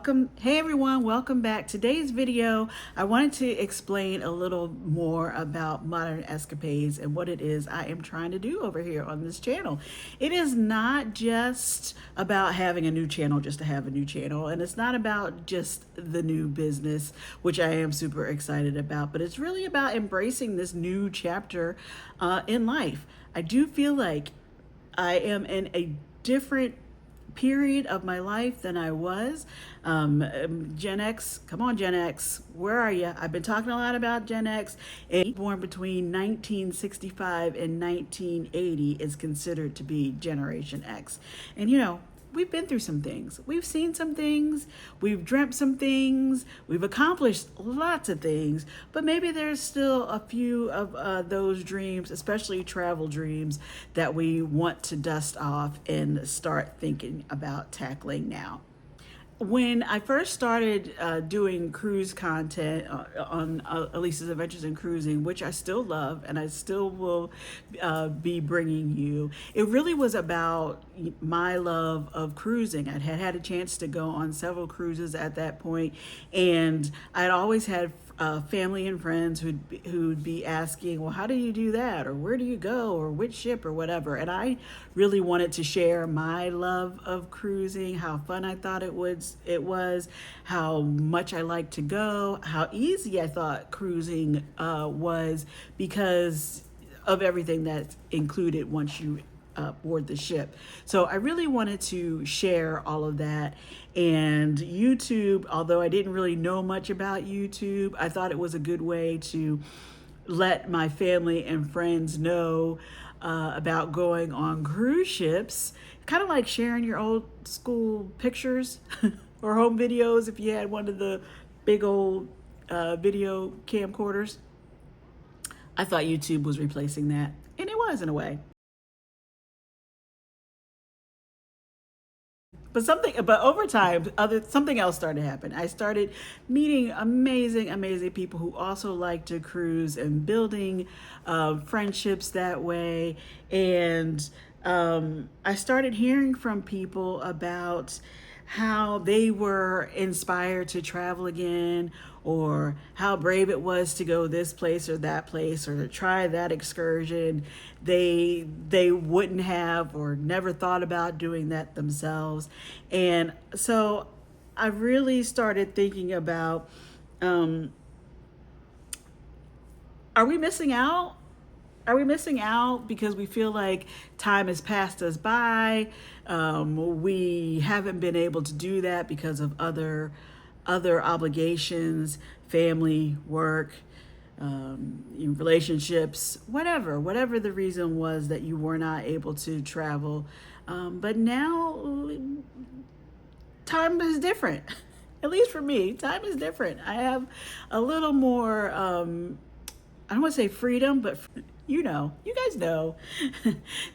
Hey everyone, welcome back. Today's video, I wanted to explain a little more about Modern Escapades and what it is I am trying to do over here on this channel. It is not just about having a new channel just to have a new channel, and it's not about just the new business, which I am super excited about, but it's really about embracing this new chapter in life. I do feel like I am in a different period of my life than I was. Gen X, come on, Gen X, where are you? I've been talking a lot about Gen X. And born between 1965 and 1980 is considered to be Generation X. And we've been through some things. We've seen some things. We've dreamt some things. We've accomplished lots of things. But maybe there's still a few of those dreams, especially travel dreams, that we want to dust off and start thinking about tackling now. When I first started doing cruise content on Elisa's Adventures in Cruising, which I still love and I still will be bringing you, it really was about my love of cruising. I'd had a chance to go on several cruises at that point, and I'd always had family and friends who'd be asking, well, how do you do that? Or where do you go? Or which ship or whatever. And I really wanted to share my love of cruising, how fun I thought it was, how much I liked to go, how easy I thought cruising was because of everything that's included once you board the ship. So I really wanted to share all of that. And YouTube, although I didn't really know much about YouTube, I thought it was a good way to let my family and friends know about going on cruise ships, kind of like sharing your old school pictures or home videos if you had one of the big old video camcorders. I thought YouTube was replacing that, and it was in a way. But over time, something else started to happen. I started meeting amazing people who also like to cruise and building friendships that way. And I started hearing from people about how they were inspired to travel again, or how brave it was to go this place or that place, or to try that excursion they wouldn't have or never thought about doing that themselves. And so I really started thinking about, are we missing out? Are we missing out because we feel like time has passed us by? We haven't been able to do that because of other obligations, family, work, relationships, whatever the reason was that you were not able to travel. But now time is different. At least for me, time is different. I have a little more, I don't want to say freedom, but you guys know,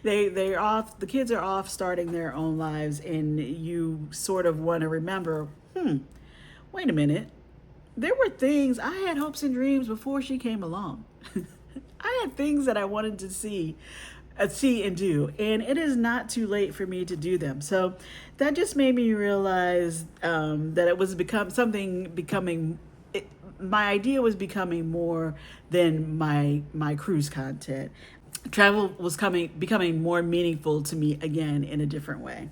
they're off, the kids are off starting their own lives, and you sort of want to remember, wait a minute, there were things, I had hopes and dreams before she came along. I had things that I wanted to see and do, and it is not too late for me to do them. So that just made me realize that it was becoming my idea was becoming more than my cruise content. Travel was becoming more meaningful to me again in a different way.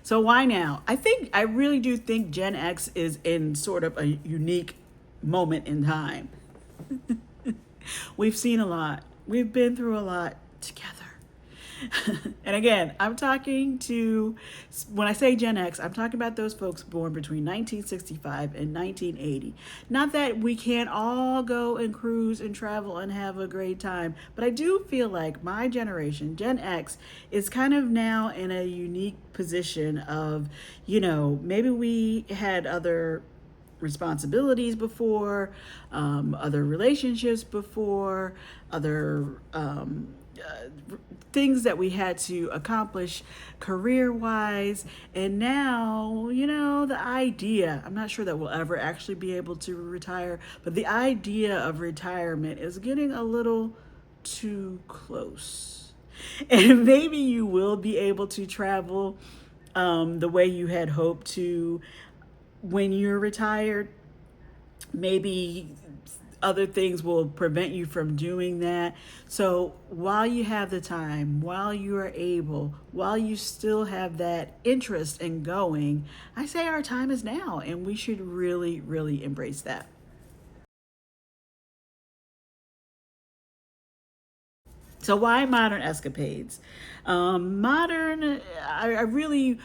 So why now? I really do think Gen X is in sort of a unique moment in time. We've seen a lot. We've been through a lot together. And again, when I say Gen X, I'm talking about those folks born between 1965 and 1980. Not that we can't all go and cruise and travel and have a great time, but I do feel like my generation, Gen X, is kind of now in a unique position of, maybe we had other responsibilities before, other relationships before, other things that we had to accomplish career-wise. And now, the idea, I'm not sure that we'll ever actually be able to retire, but the idea of retirement is getting a little too close. And maybe you will be able to travel the way you had hoped to when you're retired. Maybe other things will prevent you from doing that. So while you have the time, while you are able, while you still have that interest in going, I say our time is now, and we should really, really embrace that. So why modern escapades? I really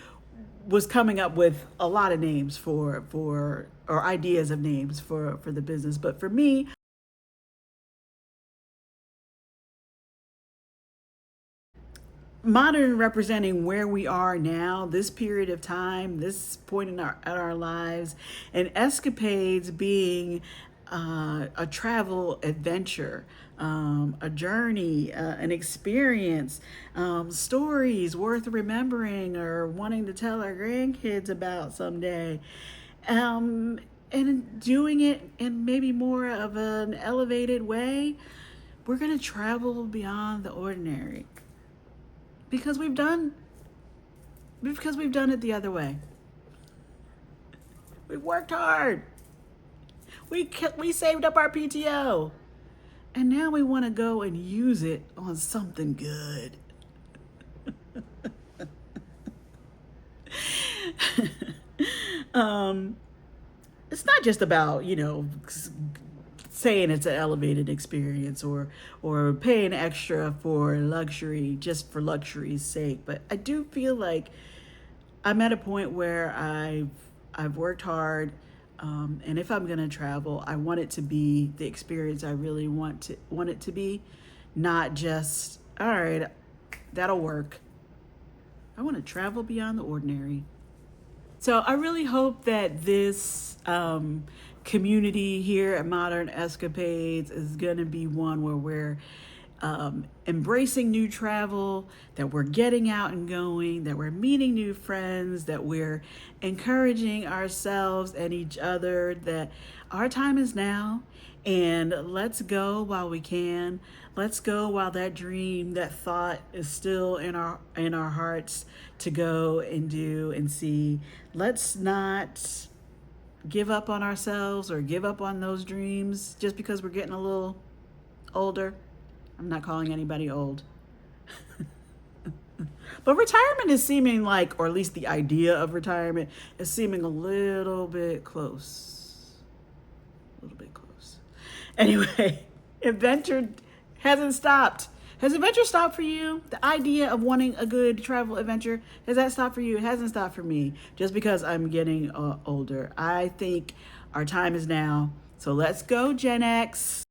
was coming up with a lot of names for or ideas of names for the business, but for me, modern representing where we are now, this period of time, this point in our lives, and escapades being a travel adventure, a journey, an experience, stories worth remembering or wanting to tell our grandkids about someday. And doing it in maybe more of an elevated way, we're going to travel beyond the ordinary because we've done it the other way. We worked hard. We saved up our PTO, and now we want to go and use it on something good. um, it's not just about saying it's an elevated experience or paying extra for luxury just for luxury's sake, but I do feel like I'm at a point where I've worked hard, and if I'm gonna travel, I want it to be the experience I really want it to be, not just all right, that'll work. I want to travel beyond the ordinary. So I really hope that this community here at Modern Escapades is going to be one where we're embracing new travel, that we're getting out and going, that we're meeting new friends, that we're encouraging ourselves and each other, that our time is now, and let's go while we can. Let's go while that dream, that thought is still in our hearts to go and do and see. Let's not give up on ourselves or give up on those dreams just because we're getting a little older. I'm not calling anybody old. But retirement is seeming like, or at least the idea of retirement is seeming a little bit close. A little bit close. Anyway, adventure hasn't stopped. Has adventure stopped for you? The idea of wanting a good travel adventure, has that stopped for you? It hasn't stopped for me just because I'm getting older. I think our time is now. So let's go, Gen X.